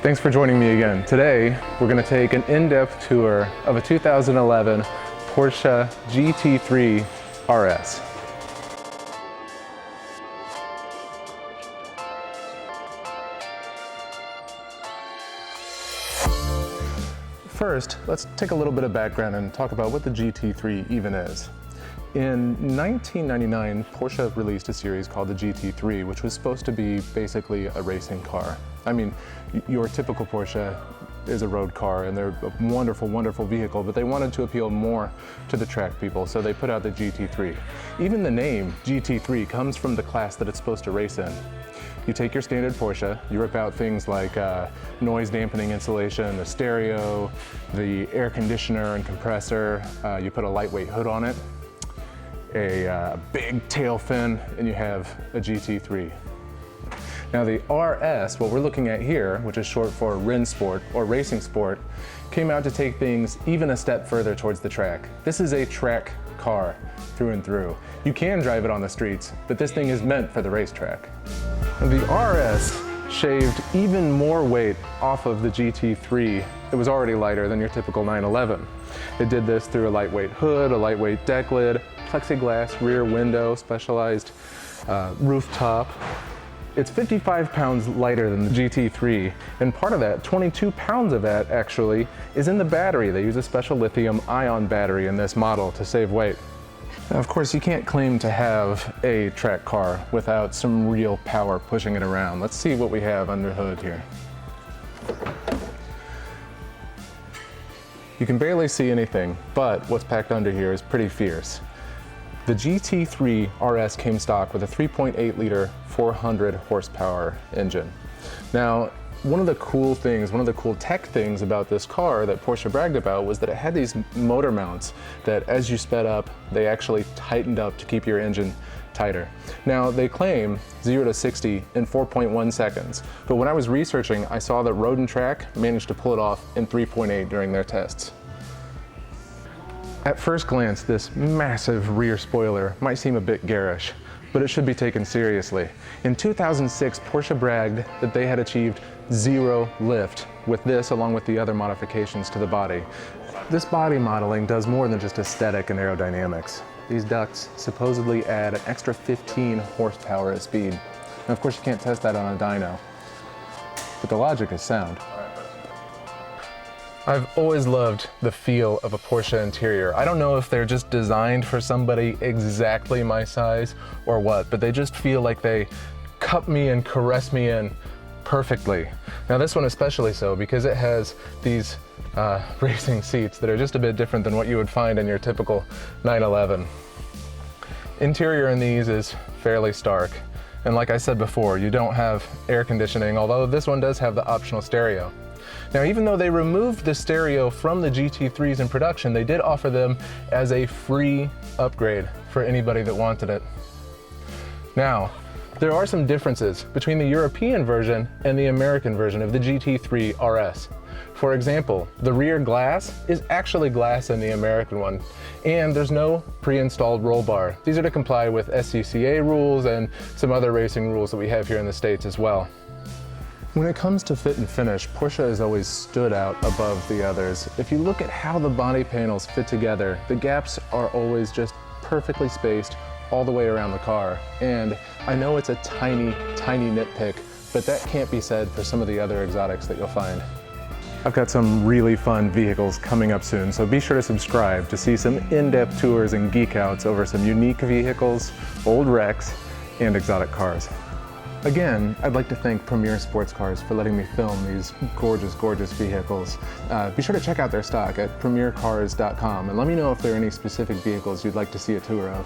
Thanks for joining me again. Today, we're going to take an in-depth tour of a 2011 Porsche GT3 RS. First, let's take a little bit of background and talk about what the GT3 even is. In 1999, Porsche released a series called the GT3, which was supposed to be basically a racing car. I mean, your typical Porsche is a road car and they're a wonderful, wonderful vehicle, but they wanted to appeal more to the track people, so they put out the GT3. Even the name GT3 comes from the class that it's supposed to race in. You take your standard Porsche, you rip out things like noise dampening insulation, the stereo, the air conditioner and compressor, you put a lightweight hood on it, a big tail fin, and you have a GT3. Now the RS, what we're looking at here, which is short for Rennsport or Racing Sport, came out to take things even a step further towards the track. This is a track car through and through. You can drive it on the streets, but this thing is meant for the racetrack. The RS shaved even more weight off of the GT3. It was already lighter than your typical 911. It did this through a lightweight hood, a lightweight deck lid, plexiglass rear window, specialized rooftop. It's 55 pounds lighter than the GT3, and part of that, 22 pounds of that actually, is in the battery. They use a special lithium-ion battery in this model to save weight. Now, of course, you can't claim to have a track car without some real power pushing it around. Let's see what we have under the hood here. You can barely see anything, but what's packed under here is pretty fierce. The GT3 RS came stock with a 3.8 liter, 400 horsepower engine. Now, one of the cool tech things about this car that Porsche bragged about was that it had these motor mounts that as you sped up, they actually tightened up to keep your engine tighter. Now, they claim 0 to 60 in 4.1 seconds, but when I was researching, I saw that Road and Track managed to pull it off in 3.8 during their tests. At first glance, this massive rear spoiler might seem a bit garish, but it should be taken seriously. In 2006, Porsche bragged that they had achieved zero lift with this, along with the other modifications to the body. This body modeling does more than just aesthetic and aerodynamics. These ducts supposedly add an extra 15 horsepower at speed. And of course, you can't test that on a dyno, but the logic is sound. I've always loved the feel of a Porsche interior. I don't know if they're just designed for somebody exactly my size or what, but they just feel like they cup me and caress me in perfectly. Now this one especially so because it has these racing seats that are just a bit different than what you would find in your typical 911. Interior in these is fairly stark. And like I said before, you don't have air conditioning, although this one does have the optional stereo. Now, even though they removed the stereo from the GT3s in production, they did offer them as a free upgrade for anybody that wanted it. Now, there are some differences between the European version and the American version of the GT3 RS. For example, the rear glass is actually glass in the American one, and there's no pre-installed roll bar. These are to comply with SCCA rules and some other racing rules that we have here in the States as well. When it comes to fit and finish, Porsche has always stood out above the others. If you look at how the body panels fit together, the gaps are always just perfectly spaced all the way around the car. And I know it's a tiny, tiny nitpick, but that can't be said for some of the other exotics that you'll find. I've got some really fun vehicles coming up soon, so be sure to subscribe to see some in-depth tours and geek outs over some unique vehicles, old wrecks, and exotic cars. Again, I'd like to thank Premier Sports Cars for letting me film these gorgeous, gorgeous vehicles. Be sure to check out their stock at premiercars.com and let me know if there are any specific vehicles you'd like to see a tour of.